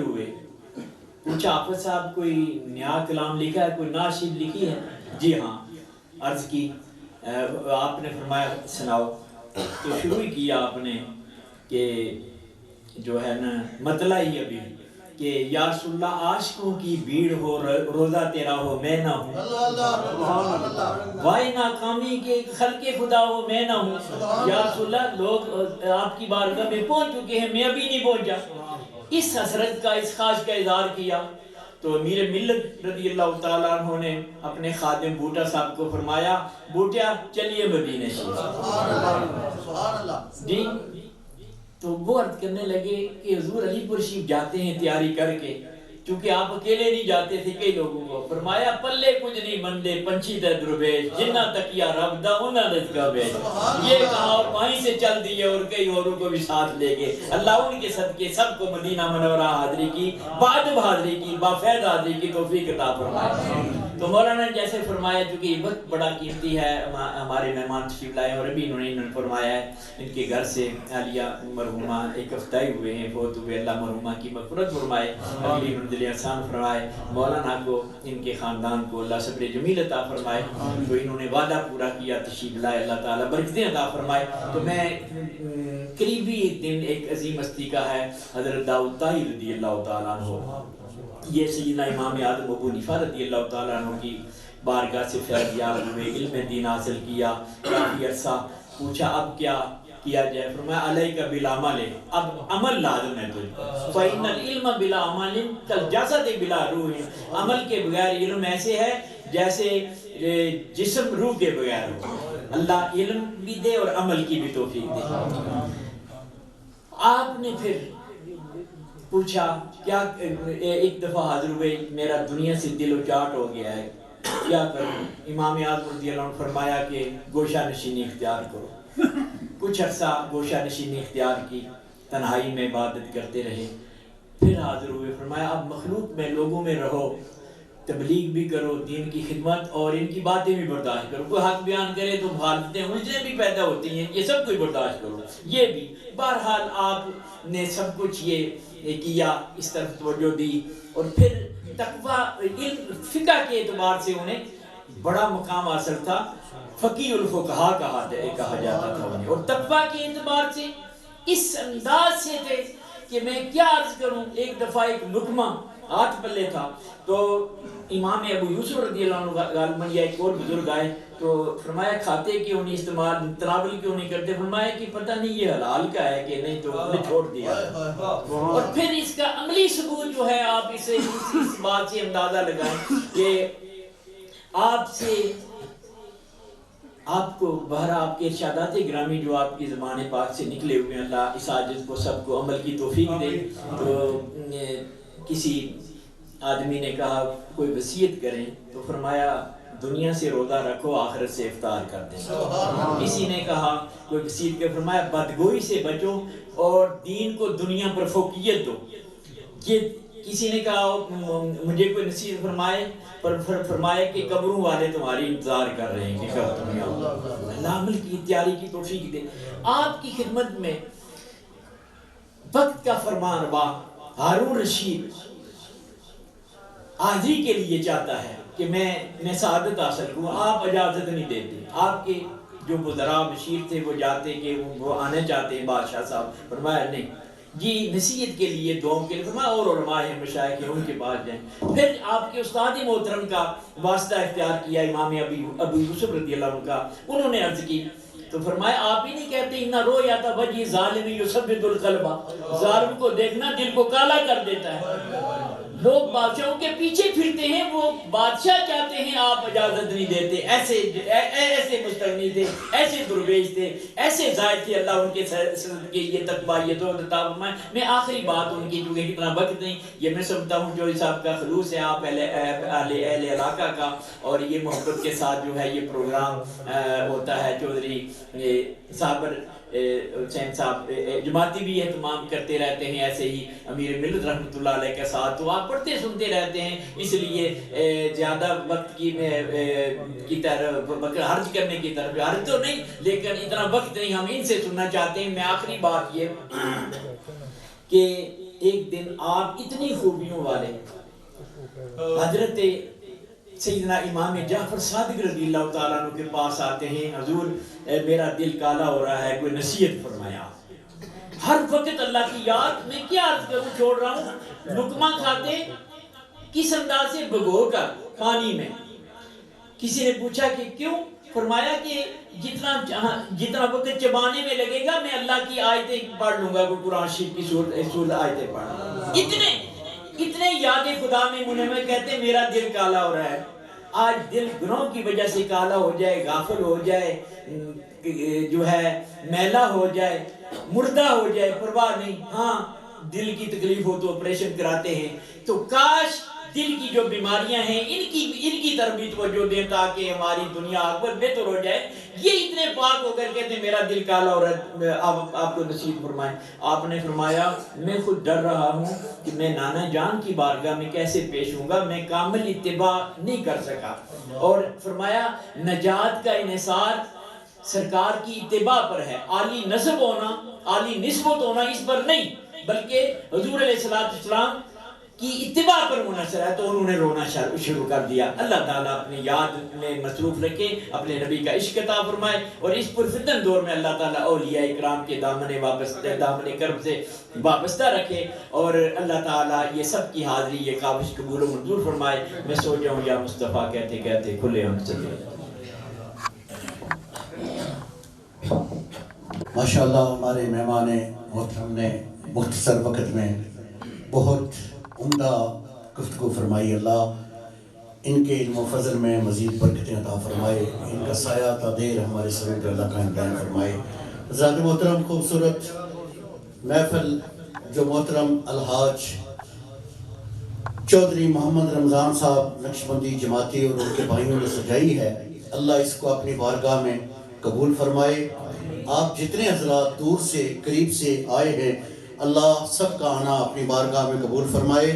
ہوئے پوچھا آفت صاحب کوئی نیا کلام لکھا ہے، کوئی ناشید لکھی ہے؟ جی ہاں. عرض کی آپ نے فرمایا سناؤ. تو شروع کیا آپ نے کہ جو ہے نا مطلع ہی ابھی کہ یا رسول اللہ عاشقوں کی بھیڑ ہو روزہ تیرا ہو میں نہ ہوں، وائے ناکامی کے خلق خدا ہو میں نہ ہوں. یا رسول اللہ لوگ آپ کی بارگاہ میں پہنچ چکے ہیں، میں ابھی نہیں پہنچا. اس حسرت کا، اس خواہش کا اظہار کیا. تو امیر ملت رضی اللہ تعالیٰ عنہ نے اپنے خادم بوٹا صاحب کو فرمایا بوٹیا چلیے مدینہ شریف. جی تو وہ عرض کرنے لگے کہ حضور علی پور شریف جاتے ہیں تیاری کر کے، چونکہ آپ اکیلے نہیں جاتے تھے کئی لوگوں کو. فرمایا پلے کچھ نہیں بندے پنچھی دے درویش جنہ تکیا رب دا انہاں دے گویش. یہ کہا اور وہیں سے چل دیے اور کئی اوروں کو بھی ساتھ لے گئے. اللہ ان کے صدقے سب کو مدینہ منورہ حاضری کی، بعد حاضری کی، بافید حاضری کی توفیق عطا فرمائے. تو مولانا نے جیسے فرمایا چونکہ یہ وقت بڑا قیمتی ہے، ہمارے مہمان تشریف لائے اور ابھی انہوں نے فرمایا ہے ان کے گھر سے عالیہ مرحومہ ایک ہفتہ ہی ہوئے ہیں فوت ہوئے. اللہ مرحومہ کی مغفرت فرمائے، اگلی منزل احسان فرمائے. مولانا کو ان کے خاندان کو اللہ صبر جمیل عطا فرمائے. تو انہوں نے وعدہ پورا کیا تشریف لائے، اللہ تعالیٰ برکتیں عطا فرمائے. تو میں قریبی ایک دن ایک عظیم ہستی کا ہے حضرت داؤد طاہر رضی اللہ تعالیٰ عنہ. یہ سیدنا امام اعظم ابو حنیفہ رضی اللہ تعالیٰ عنہ کی بارگاہ سے فیض یاب ہوئے، علم دین حاصل کیا کافی عرصہ. پوچھا اب کیا کیا جائے؟ فرمایا علیک بالعمل، اب عمل لازم ہے تجھ پر. فإن العلم بلا عمل کالجسد بلا روح، عمل کے بغیر علم ایسے ہے جیسے جسم روح کے بغیر ہو. اللہ علم بھی دے اور عمل کی بھی توفیق دے. آپ نے پھر پوچھا کیا؟ ایک دفعہ حاضر ہوئے میرا دنیا سے دل و چاٹ ہو گیا ہے، کیا کروں؟ امام اعظم رضی اللہ عنہ فرمایا کہ گوشہ نشینی اختیار کرو. کچھ عرصہ گوشہ نشینی اختیار کی، تنہائی میں عبادت کرتے رہے. پھر حاضر ہوئے، فرمایا اب مخلوق میں لوگوں میں رہو، تبلیغ بھی کرو، دین کی خدمت اور ان کی باتیں بھی برداشت کرو. کوئی حق بیان کرے تو مخالفتیں الجھنیں بھی پیدا ہوتی ہیں، یہ سب کوئی برداشت کرو. یہ بھی بہرحال آپ نے سب کچھ یہ کیا، اس طرف توجہ دی. اور پھر تقویٰ علم فقہ کے اعتبار سے انہیں بڑا مقام حاصل تھا، فقیہ الفقہا کہا جاتا تھا انہیں. اور تقویٰ کے اعتبار سے اس انداز سے تھے کہ میں کیا عرض کروں. ایک دفعہ ایک لقمہ ہاتھ پلے تھا تو امام ابو یوسف رضی اللہ عنہ غالباً یا ایک اور بزرگ آئے تو فرمایا کھاتے کیوں نہیں، استعمال تناول کیوں نہیں کرتے؟ فرمایا کہ پتہ نہیں یہ حلال کا ہے کہ نہیں، تو نے چھوڑ دیا. اور پھر اس کا عملی ثبوت جو ہے آپ اسے اس بات سے اندازہ لگائیں کہ آپ کو بہرحال آپ کے ارشادات گرامی جو آپ کی زبان پاک سے نکلے ہوئے ہیں، اللہ اس عاجز کو سب کو عمل کی توفیق دے. تو کسی آدمی نے کہا کوئی وصیت کریں تو فرمایا دنیا سے روزہ رکھو آخرت سے افطار کر دیں. کسی نے کہا کوئی وصیت کر، فرمایا بدگوئی سے بچو اور دین کو دنیا پر فوقیت دو. یہ کسی نے کہا مجھے کوئی نصیحت فرمائے، پر فرمایا کہ قبروں والے تمہاری انتظار کر رہے ہیں کہ کب تم آؤ. اللہ عمل کی تیاری کی توفیق دے. آپ کی خدمت میں وقت کا فرمان روا ہارون رشید حاضری کے لیے چاہتا ہے کہ میں سعادت حاصل کروں. آپ اجازت نہیں دیتے. آپ کے جو وزراء مشیر تھے وہ جاتے کہ وہ آنے چاہتے ہیں بادشاہ صاحب. فرمایا نہیں جی نصیحت کے لیے دعاؤں کے لیے. فرمایا اور علماء ہیں مشائخ ہیں ان کے پاس جائیں. پھر آپ کے استاد محترم کا واسطہ اختیار کیا امام ابو یوسف رضی اللہ عنہ کا. انہوں نے عرض کی تو فرمایا آپ ہی نہیں کہتے اِنَّ رُؤْیَتَ وَجْهِ ظَالِمِ يُثَبِّتُ الْقَلْبَ، ظالم کو دیکھنا دل کو کالا کر دیتا ہے. لوگ بادشاہوں کے پیچھے پھرتے ہیں، وہ بادشاہ چاہتے ہیں، آپ اجازت نہیں دیتے. ایسے مستغنی تھے، ایسے درویش تھے، ایسے زائد تھے. اللہ ان کے صدقے کے یہ تقویٰ یہ تو عطا فرمائے. میں آخری بات ان کی چونکہ اتنا وقت نہیں، یہ میں سمجھتا ہوں جو صاحب کا خلوص ہے آپ اہل علاقہ کا، اور یہ محبت کے ساتھ جو ہے یہ پروگرام ہوتا ہے. چودھری صابر حسین صاحب جماعتی بھی اہتمام کرتے رہتے ہیں ایسے ہی امیر ملت رحمۃ اللہ علیہ کے ساتھ. تو آپ پڑھتے سنتے رہتے ہیں، اس لیے زیادہ وقت کی طرف حرج کرنے کی طرف حرج تو نہیں، لیکن اتنا وقت نہیں ہم ان سے سننا چاہتے ہیں. میں آخری بات یہ کہ ایک دن آپ اتنی خوبیوں والے حضرت سیدنا امام جعفر صادق رضی اللہ تعالیٰ عنہ کے پاس آتے ہیں، حضور میرا دل کالا ہو رہا ہے، کوئی نصیحت فرمایا۔ ہر وقت اللہ کی یاد، میں کیا عرض کروں، چھوڑ رہا ہوں، لقمہ کھاتے کس انداز سے؟ بھگو کر پانی میں۔ کسی نے پوچھا کہ کیوں؟ فرمایا کہ جتنا وقت چبانے میں لگے گا میں اللہ کی آیتیں پڑھ لوں گا، قرآن شریف کی سورت آیتیں پڑھ لوں گا۔ اتنے یاد خدا میں منہمک، کہتے ہیں میرا دل کالا ہو رہا ہے۔ آج دل گناہوں کی وجہ سے کالا ہو جائے، غافل ہو جائے، جو ہے میلا ہو جائے، مردہ ہو جائے، پرواہ نہیں۔ ہاں دل کی تکلیف ہو تو آپریشن کراتے ہیں، تو کاش دل کی جو بیماریاں ہیں ان کی طرف بھی توجہ دیں تاکہ ہماری دنیا آخرت بہتر ہو جائے۔ یہ اتنے پاک ہو کر کہتے ہیں میرا دل کالا ہو رہا ہے، آپ کو نصیب فرمائیں۔ آپ نے فرمایا میں خود ڈر رہا ہوں کہ میں نانا جان کی بارگاہ میں کیسے پیش ہوں گا، میں کامل اتباع نہیں کر سکا۔ اور فرمایا نجات کا انحصار سرکار کی اتباع پر ہے، عالی نسب ہونا، عالی نسبت ہونا اس پر نہیں، بلکہ حضور علیہ السلام کی اتباع پر منحصر ہے۔ تو انہوں نے رونا شروع کر دیا۔ اللہ تعالیٰ اپنی یاد میں مصروف رکھے، اپنے نبی کا عشق عطا فرمائے، اور اس پرفتن دور میں اللہ تعالیٰ اولیاء اکرام کے دامن کرم سے وابستہ رکھے، اور اللہ تعالیٰ یہ سب کی حاضری یہ کاوش قبول و منظور فرمائے۔ میں سو جاؤں یا مصطفیٰ کہتے کہتے کھلے ہم چلے۔ ماشاءاللہ ہمارے مہمان محترم نے مختصر وقت میں بہت عمدہ گفتگو فرمائی۔ اللہ ان کے علم و فضل میں مزید برکتیں عطا فرمائے، ان کا سایہ تا دیر ہمارے سروں پر اللہ قائم دائم فرمائے۔ حضرات محترم، خوبصورت محفل جو محترم الحاج چودھری محمد رمضان صاحب نقشبندی جماعتی اور ان کے بھائیوں نے سجائی ہے، اللہ اس کو اپنی بارگاہ میں قبول فرمائے۔ آپ جتنے حضرات دور سے قریب سے آئے ہیں، اللہ سب کا آنا اپنی بارگاہ میں قبول فرمائے۔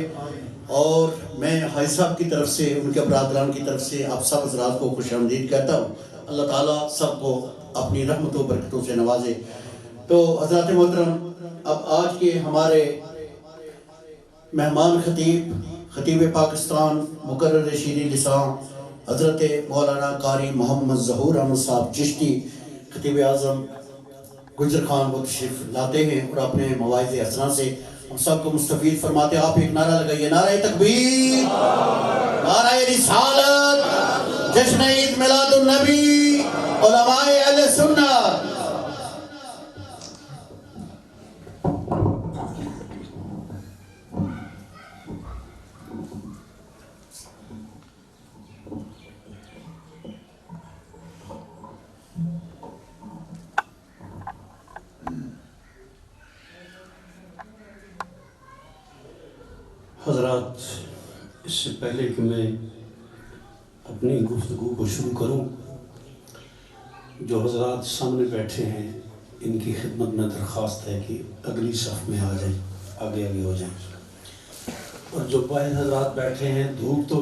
اور میں حاجی صاحب کی طرف سے، ان کے برادران کی طرف سے آپ سب حضرات کو خوش آمدید کہتا ہوں۔ اللہ تعالیٰ سب کو اپنی رحمت و برکتوں سے نوازے۔ تو حضرات محترم، اب آج کے ہمارے مہمان خطیب پاکستان مقرر شیریں لسان حضرت مولانا قاری محمد ظہور احمد صاحب چشتی خطیب اعظم گجر خان وہ تشریف لاتے ہیں اور اپنے مواعظ حسنہ سے ہم سب کو مستفید فرماتے ہیں۔ آپ ایک نعرہ لگائیے، نعرہ تکبیر، نعرہ رسالت، جشن عید میلاد النبی، علماء اہل سنت۔ حضرات، اس سے پہلے کہ میں اپنی گفتگو کو شروع کروں، جو حضرات سامنے بیٹھے ہیں ان کی خدمت میں درخواست ہے کہ اگلی صف میں آ جائیں، آگے ہو جائیں، اور جو باہر حضرات بیٹھے ہیں دھوپ تو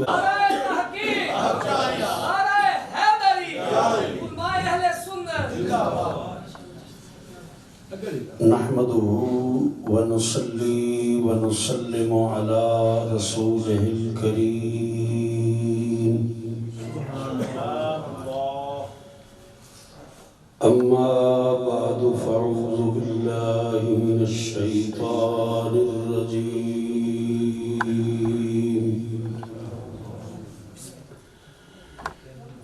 نحمده ونصلي ونسلم على رسوله الكريم، أما بعد فأعوذ بالله من الشيطان الرجيم،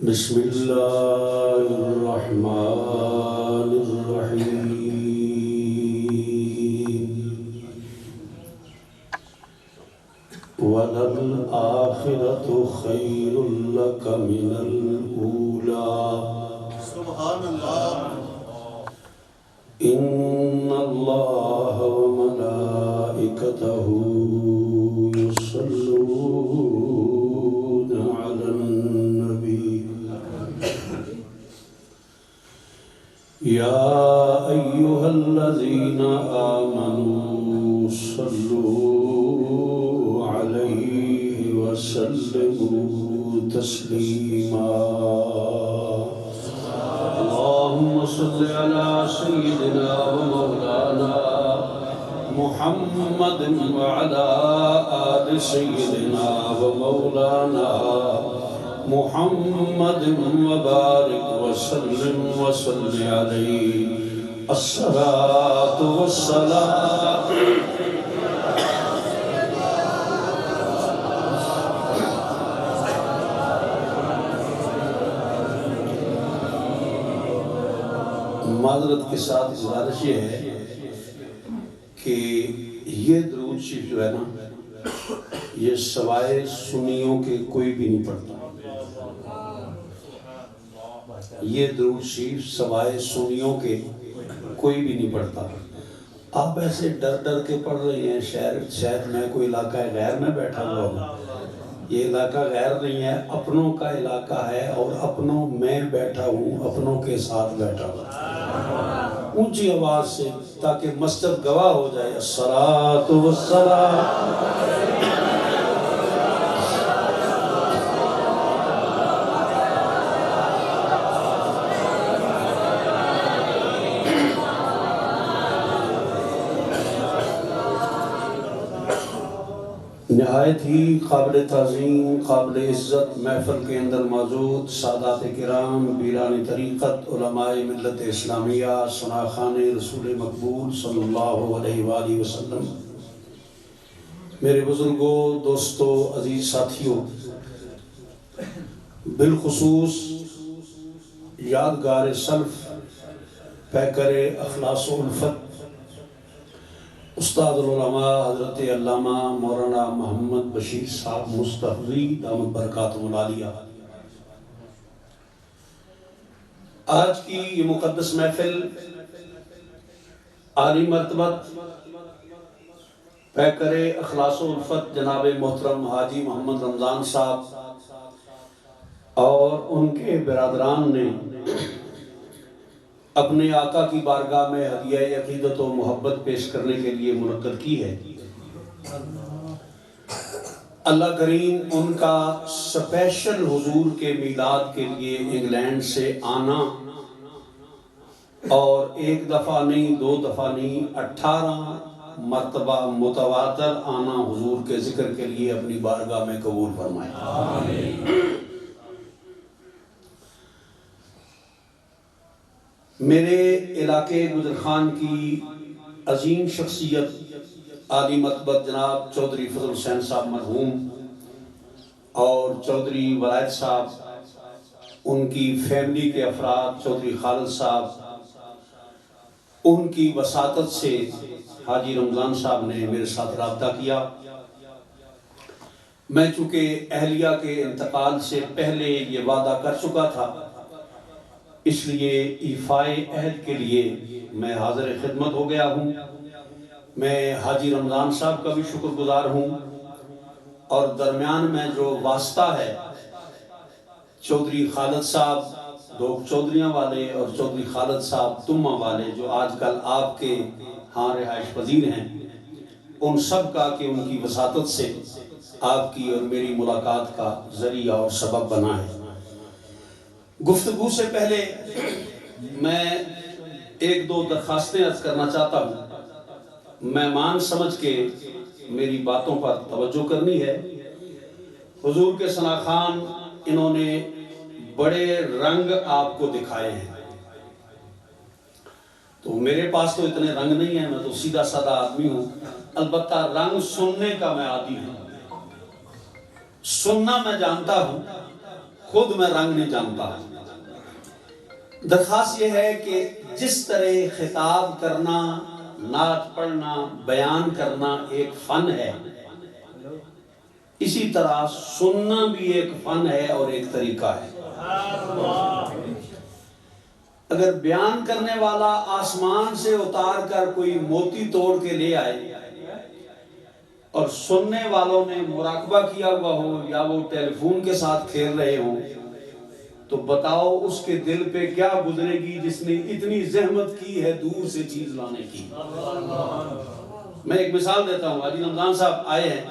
بسم الله الرحمن الرحيم، وَلَلْآخِرَةُ خَيْرٌ لَكَ مِنَ الْأُولَى، سبحان اللہ۔ إِنَّ اللَّهَ وَمَلَائِكَتَهُ يُصَلُّونَ عَلَى النَّبِيِّ، يَا أَيُّهَا الَّذِينَ آمَنُوا صَلُّوا عَلَيْهِ وَسَلِّمُوا تَسْلِيمًا، اللهم صل على سيدنا ومولانا محمد محمد وعلى آل سيدنا ومولانا محمد وبارك وسلم وصل عليه الصلاة والسلام معذرت کے ساتھ گزارش یہ ہے کہ یہ درود شریف جو ہے نا یہ سوائے سنیوں کے کوئی بھی نہیں پڑھتا. یہ درود شریف سوائے سنیوں کے کوئی بھی نہیں پڑھتا. آپ ایسے ڈر ڈر کے پڑھ رہے ہیں شاید میں کوئی علاقہ غیر میں بیٹھا ہوا ہوں. یہ علاقہ غیر نہیں ہے، اپنوں کا علاقہ ہے اور اپنوں میں بیٹھا ہوں، اپنوں کے ساتھ بیٹھا ہوں. اونچی آواز سے تاکہ مسجد گواہ ہو جائے. الصلاۃ والسلام نہایت ہی قابل تعظیم، قابل عزت محفل کے اندر موجود سادات کرام، پیران طریقت، علماء ملت اسلامیہ، ثناخان رسول مقبول صلی اللہ علیہ وآلہ وسلم، میرے بزرگوں، دوستوں، عزیز ساتھیوں، بالخصوص یادگار سلف، پیکر اخلاص و الفت، استاد العلماء حضرت علامہ مولانا محمد بشیر صاحب مستحفظی دامت برکاتہم العالیہ. آج کی یہ مقدس محفل عالی مرتبت پیکر اخلاص و الفت جناب محترم حاجی محمد رمضان صاحب اور ان کے برادران نے اپنے آقا کی بارگاہ میں ہدیہ عقیدت و محبت پیش کرنے کے لیے منعقد کی ہے. اللہ کریم ان کا سپیشل حضور کے میلاد کے لیے انگلینڈ سے آنا اور ایک دفعہ نہیں، دو دفعہ نہیں، 18 مرتبہ متواتر آنا حضور کے ذکر کے لیے اپنی بارگاہ میں قبول فرمائے. آمین. میرے علاقے گجرخان کی عظیم شخصیت عالی مرتبت جناب چودھری فضل حسین صاحب مرحوم اور چودھری ولایت صاحب، ان کی فیملی کے افراد، چودھری خالد صاحب، ان کی وساطت سے حاجی رمضان صاحب نے میرے ساتھ رابطہ کیا. میں چونکہ اہلیہ کے انتقال سے پہلے یہ وعدہ کر چکا تھا، اس لیے ایفائے عہد کے لیے میں حاضر خدمت ہو گیا ہوں. میں حاجی رمضان صاحب کا بھی شکر گزار ہوں اور درمیان میں جو واسطہ ہے چودھری خالد صاحب دوگ چودھریاں والے اور چودھری خالد صاحب تمہ والے جو آج کل آپ کے ہاں رہائش پذیر ہیں، ان سب کا کہ ان کی وساطت سے آپ کی اور میری ملاقات کا ذریعہ اور سبب بنا ہے. گفتگو سے پہلے میں ایک دو درخواستیں عرض کرنا چاہتا ہوں. مہمان سمجھ کے میری باتوں پر توجہ کرنی ہے. حضور کے ثناخان انہوں نے بڑے رنگ آپ کو دکھائے ہیں، تو میرے پاس تو اتنے رنگ نہیں ہیں، میں تو سیدھا سادہ آدمی ہوں. البتہ رنگ سننے کا میں عادی ہوں، سننا میں جانتا ہوں، خود میں رنگ نہیں جانتا. درخواست یہ ہے کہ جس طرح خطاب کرنا، نعت پڑھنا، بیان کرنا ایک فن ہے، اسی طرح سننا بھی ایک فن ہے اور ایک طریقہ ہے. اگر بیان کرنے والا آسمان سے اتار کر کوئی موتی توڑ کے لے آئے اور سننے والوں نے مراقبہ کیا ہوا ہو یا وہ ٹیلی فون کے ساتھ کھیل رہے ہوں، تو بتاؤ اس کے دل پہ کیا گزرے گی جس نے اتنی زحمت کی ہے دور سے چیز لانے کی. میں ایک مثال دیتا ہوں. حاجی رمضان صاحب آئے ہیں،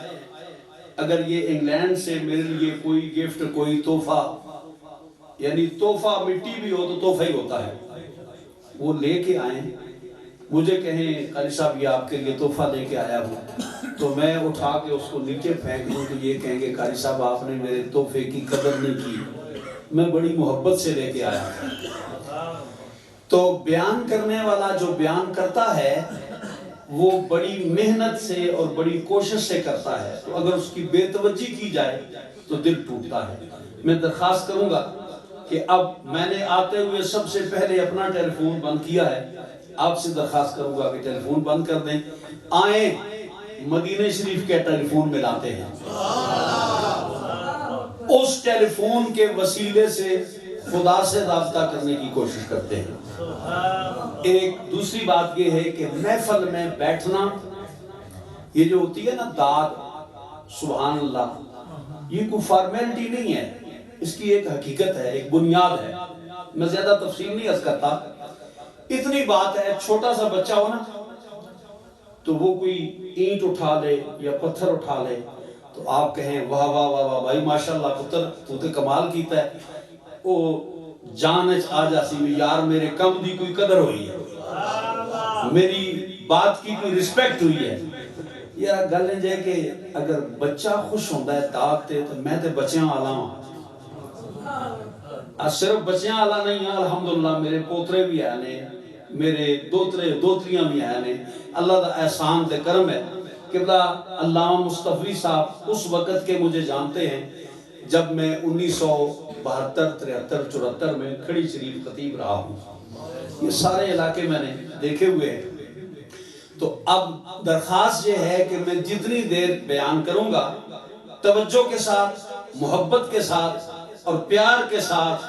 اگر یہ انگلینڈ سے میرے لیے کوئی گفٹ، کوئی تحفہ، یعنی تحفہ مٹی بھی ہو تو تحفہ ہی ہوتا ہے، وہ لے کے آئیں، مجھے کہیں قاری صاحب یہ آپ کے لیے تحفہ لے کے آیا ہوں, تو میں اٹھا کے اس کو نیچے پھینک دوں تو یہ کہیں گے قاری صاحب آپ نے میرے تحفے کی قدر نہیں کی, میں بڑی محبت سے لے کے آیا. تو بیان کرنے والا جو بیان کرتا ہے وہ بڑی محنت سے اور بڑی کوشش سے کرتا ہے, تو اگر اس کی بے توجہی کی جائے تو دل ٹوٹتا ہے. میں درخواست کروں گا کہ اب میں نے آتے ہوئے سب سے پہلے اپنا ٹیلی فون بند کیا ہے, آپ سے درخواست کروں گا کہ ٹیلی فون بند کر دیں, آئیں مدینہ شریف کے ٹیلی فون ملاتے ہیں, اس ٹیلی فون کے وسیلے سے خدا سے رابطہ کرنے کی کوشش کرتے ہیں. ایک دوسری بات یہ ہے کہ محفل میں بیٹھنا, یہ جو ہوتی ہے نا داد, سبحان اللہ, یہ کوئی فارمیلٹی نہیں ہے, اس کی ایک حقیقت ہے, ایک بنیاد ہے. میں زیادہ تفصیل نہیں عرض کرتا, اتنی بات ہے چھوٹا سا بچہ ہو نا تو وہ کوئی اینٹ اٹھا لے یا پتھر اٹھا لے تو آپ کہیں واہ واہ واہ واہ بھائی ماشاءاللہ پتر تو تے کمال کیتا ہے, وہ جانچ آ جاسی میں یار میرے کم دی کوئی قدر ہوئی ہے, میری بات کی کوئی رسپیکٹ ہوئی ہے. یار گل ہے کہ اگر بچہ خوش ہوتا ہے داد تے تو میں تے بچیاں والا ہوں, صرف بچیاں والا نہیں ہے, الحمدللہ میرے پوترے بھی آئے نے, میرے دوتریاں بھی آئے نے. اللہ دا احسان تے کرم ہے کہ علامہ مصطفی صاحب اس وقت کے مجھے جانتے ہیں جب میں 1972, 73, 74 میں کھڑی شریف خطیب رہا ہوں. یہ سارے علاقے میں نے دیکھے ہوئے ہیں. تو اب درخواست یہ ہے کہ میں جتنی دیر بیان کروں گا توجہ کے ساتھ, محبت کے ساتھ اور پیار کے ساتھ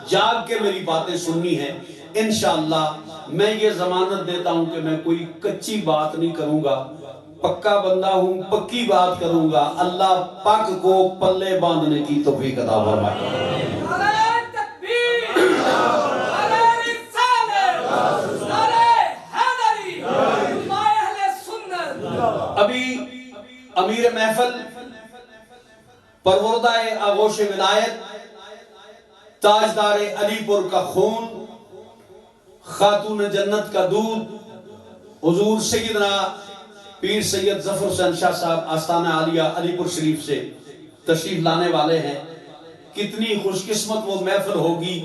جاگ کے میری باتیں سننی ہیں. انشاءاللہ میں یہ ضمانت دیتا ہوں کہ میں کوئی کچی بات نہیں کروں گا, پکا بندہ ہوں, پکی بات کروں گا. اللہ پاک کو پلے باندھنے کی توفیق عطا فرمائے. ابھی امیر محفل, پروردہ آغوش ولایت, تاجدار علی پور کا خون, خاتون جنت کا دودھ, حضور سیدنا پیر سید ظفر حسین شاہ صاحب آستانہ عالیہ علی پور شریف سے تشریف لانے والے ہیں. کتنی خوش قسمت وہ محفل ہوگی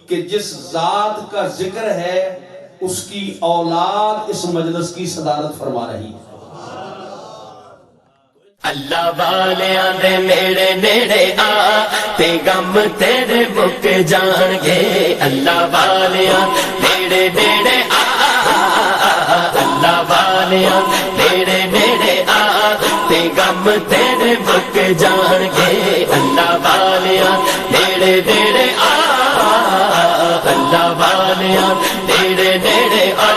کہ جس ذات کا ذکر ہے اس کی اولاد اس مجلس کی صدارت فرما رہی ہے. اللہ والیاں دے نیڑے نیڑے آ تے غم تیرے مک جان گے. اللہ والیاں نیڑے نیڑے آ, اللہ والیاں نیڑے نیڑے آ تے غم تیرے مک جان گے. اللہ والیاں نیڑے نیڑے آ, اللہ والیاں نیڑے نیڑے آ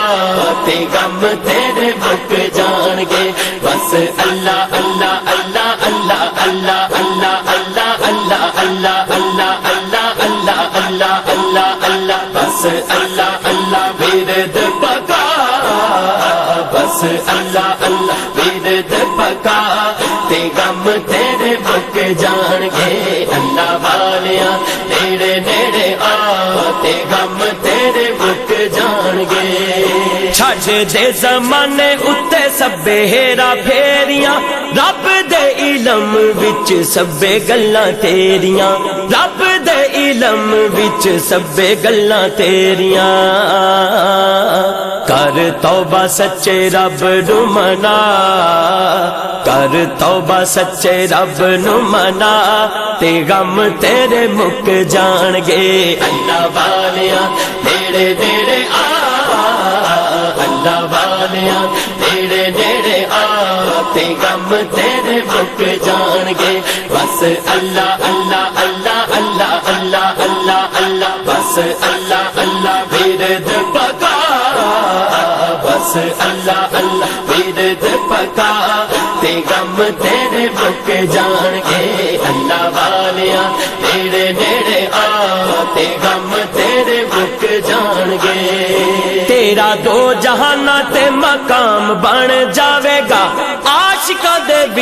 تے غم تیرے مک جان گے. بس اللہ اللہ اللہ اللہ اللہ اللہ اللہ اللہ اللہ اللہ اللہ اللہ اللہ اللہ بس اللہ اللہ ورد پکا, بس اللہ اللہ ورد پکا تے غم تیرے مک جان گے. اللہ والیاں نیڑے نیڑے آ تے غم تیرے مک جان گے. چھڈ دے زمانے اتے سبے ہیرا پھیریاں, رب دے علم وچ سبے گلاں تیریاں, رب دے علم وچ سبے گلاں تیریاں. کر توبہ سچے رب نو منا, کر توبہ سچے رب نو منا تے غم تیرے مک جان گے. اللہ والیاں نیڑے نیڑے آ, اللہ والیاں نیڑے نیڑے آ تے غم تیرے مک جان گے. بس اللہ اللہ اللہ اللہ اللہ اللہ اللہ بس اللہ اللہ ورد پکا, بس اللہ اللہ ورد پکا تے غم تیرے مک جان گے. اللہ والیاں نیڑے نیڑے آ تے غم تیرے مک جان گے. تیرا دو جہاناں تے مقام بن جاوے گا, عاشقاں دے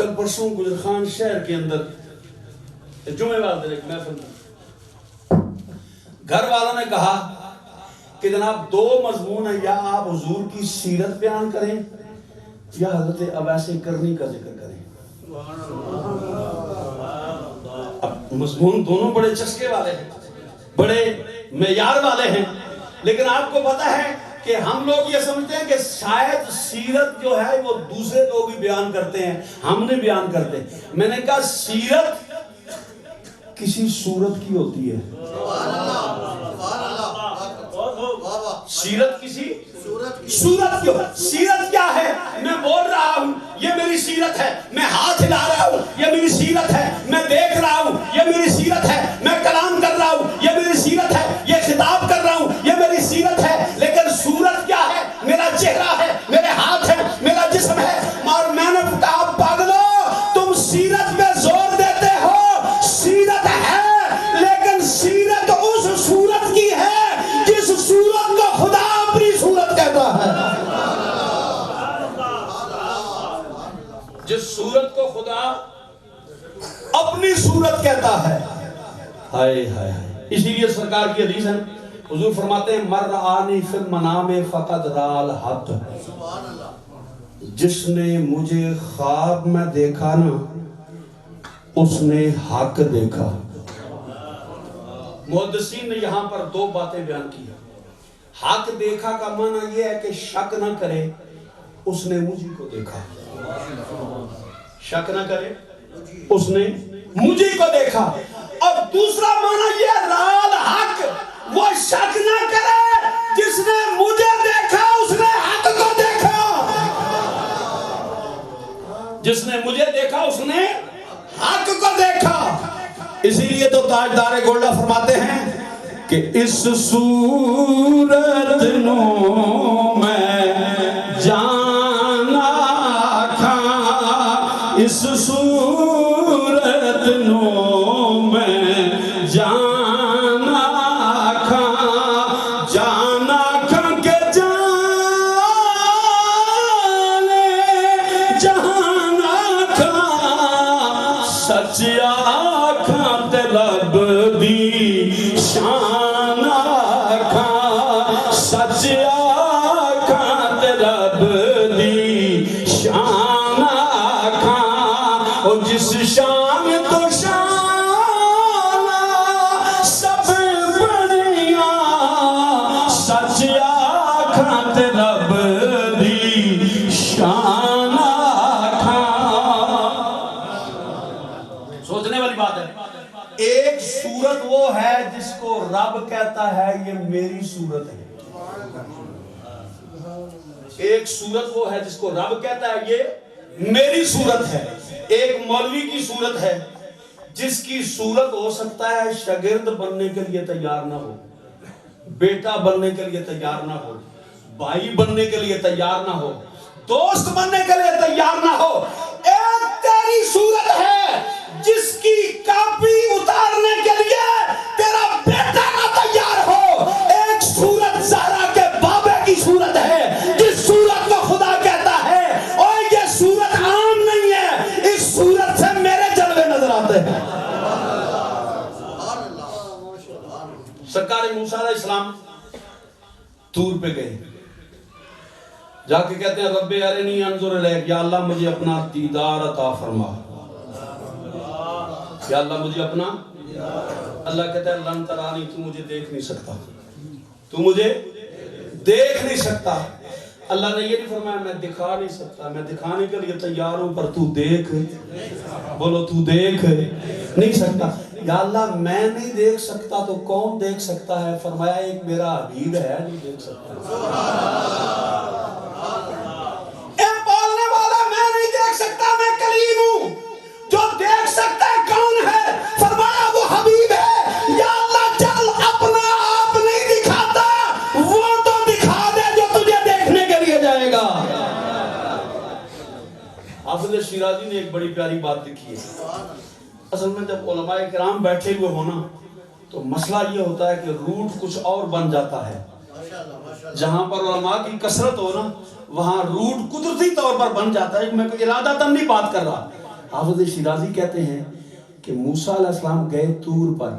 کل پرسوں گجرخان شہر کے اندر جمعے والے دن ایک محفل میں گھر والوں نے کہا کہ جناب دو مضمون ہیں، یا آپ حضور کی سیرت بیان کریں یا حضرت اویس کرنی کا ذکر کریں۔ اب مضمون دونوں بڑے چسکے والے ہیں، بڑے معیار والے ہیں، لیکن آپ کو پتا ہے کہ ہم لوگ یہ سمجھتے ہیں کہ شاید سیرت جو ہے وہ دوسرے لوگ بھی بیان کرتے ہیں، ہم نہیں بیان کرتے۔ میں نے کہا سیرت کسی صورت کی ہوتی ہے، سیرت کسی صورت کی، سیرت کیا ہے؟ میں بول رہا ہوں یہ میری سیرت ہے، میں ہاتھ ہلا رہا ہوں یہ میری سیرت ہے، میں دیکھ رہا ہوں یہ میری سیرت ہے، میں کلام کر رہا ہوں یہ میری سیرت ہے، یہ خطاب کر رہا ہوں یہ میری سیرت ہے۔ لیکن صورت کیا ہے؟ میرا چہرہ ہے، میرے ہاتھ ہے، میرا جسم ہے۔ اور میں نے کہا پاگلو تم سیرت پہ زور دیتے ہو، سیرت ہے لیکن سیرت اس صورت کی ہے جس صورت کو خدا اپنی صورت کہتا ہے، جس صورت کو خدا اپنی صورت کہتا ہے۔ ہائے ہائے، اسی لیے سرکار کی حدیث ہے، حضور فرماتے ہیں مر رآنی فی المنام فقد رأى الحق، جس نے مجھے خواب میں دیکھا نا اس نے حق دیکھا۔ محدثین نے یہاں پر دو باتیں بیان کی۔ حق دیکھا کا معنی یہ ہے کہ شک نہ کرے اس نے مجھے کو دیکھا، شک نہ کرے اس نے مجھے کو دیکھا۔ اور دوسرا معنی یہ رال حق، وہ شک نہ کرے جس نے مجھے دیکھا اس نے حق کو دیکھا، جس نے مجھے دیکھا اس نے حق کو دیکھا۔ اسی لیے تو تاجدار گولڈا فرماتے ہیں کہ اس صورت نو میں جانا تھا، اس صورت نو میں جانا تھا، جانا تھا کہ جانا تھا، سچ آنکھاں تے رب دی شان آنکھاں، سچ آنکھاں تے رب دی شان آنکھاں، او جس شان تو شان سب بڑیاں، سچ آنکھاں تے رب دی شان آنکھاں۔ سوچنے والی بات ہے، ایک صورت وہ ہے جس کو رب کہتا ہے یہ میری صورت ہے، ایک صورت وہ ہے جس کو رب کہتا ہے یہ میری صورت ہے۔ ایک مولوی کی صورت ہے جس کی صورت ہو سکتا ہے شاگرد بننے کے لیے تیار نہ ہو، بیٹا بننے کے لیے تیار نہ ہو، بھائی بننے کے لیے تیار نہ ہو، دوست بننے کے لیے تیار نہ ہو۔ ایک تیری صورت ہے جس کی کاپی اتارنے کے لیے تیرا بیٹا نہ تیار ہو۔ ایک صورت زہرا کے بابے کی صورت ہے جس صورت کو خدا کہتا ہے اور یہ صورت عام نہیں ہے، اس صورت سے میرے جلوے نظر آتے ہیں۔ سرکار موسیٰ علیہ السلام طور پہ گئے، جا کے کہتے ہیں رب ارنی انظر الیک، یا اللہ مجھے اپنا دیدار عطا فرما، یا اللہ مجھے اپنا، اللہ کہتا ہے لن ترانی، تو مجھے دیکھ نہیں سکتا، تو مجھے دیکھ نہیں سکتا۔ اللہ نے یہ نہیں فرمایا میں دکھا نہیں سکتا، میں دکھانے کے لیے تیار ہوں پر تو دیکھ، بولو تو دیکھ نہیں سکتا۔ یا اللہ میں نہیں دیکھ سکتا تو کون دیکھ سکتا ہے؟ فرمایا ایک میرا حبیب ہے جو دیکھ سکتا ہے۔ بولنے والا میں نہیں دیکھ سکتا، میں کلیم ہوں، جو دیکھ سکتا ہے کون ہے؟ فرمایا وہ حبیب ہے۔ یا اللہ چل اپنا آپ نہیں دکھاتا، وہ تو دکھا دے جو تجھے دیکھنے کے لیے جائے گا۔ حافظ شیرازی نے ایک بڑی پیاری بات لکھی ہے، اصل میں جب علماء کرام بیٹھے ہوئے ہونا تو مسئلہ یہ ہوتا ہے کہ روٹ کچھ اور بن جاتا ہے۔ جہاں پر علماء کی کثرت ہو نا وہاں روٹ قدرتی طور پر بن جاتا ہے۔ میں کوئی ارادہ تن نہیں بات کر رہا، حافظ شیرازی کہتے ہیں کہ موسیٰ علیہ السلام گئے طور پر،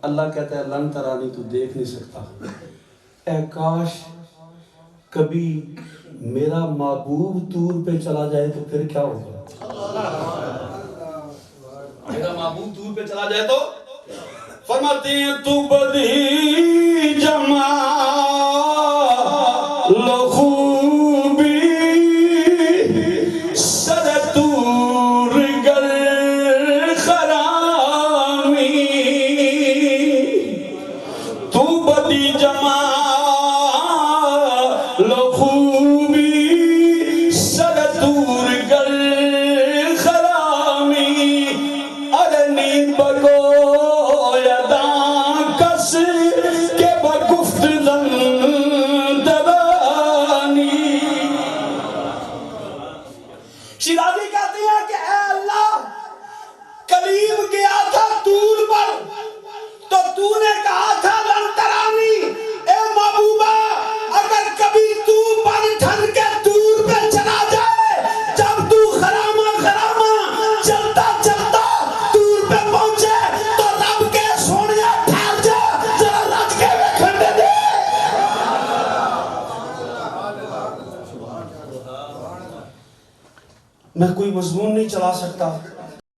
اللہ کہتا ہے لن ترانی تو دیکھ نہیں سکتا، اے کاش کبھی میرا محبوب طور پہ چلا جائے تو پھر کیا ہوگا؟ میرا محبوب طور پہ چلا جائے تو فرماتے ہیں تو بدی جمال خوبی سر طور گر خرامی، تو بدی جمال خوبی سر طور گر خرامی، ارنی بگو شیرازی کہتے ہیں کہ اے اللہ کلیم گیا تھا طور پر تو تو نے کہا تھا لن ترانی، اے محبوبہ اگر کبھی تو پر ٹھن کے طور پہ چلا جائے، جب تو خرامہ خرامہ چلتا چلتا طور پہ پہنچے تو رب کے سونیا ٹھہر جا ذرا رج کے ویکھن دے دے۔ میں کوئی مضمون نہیں چلا سکتا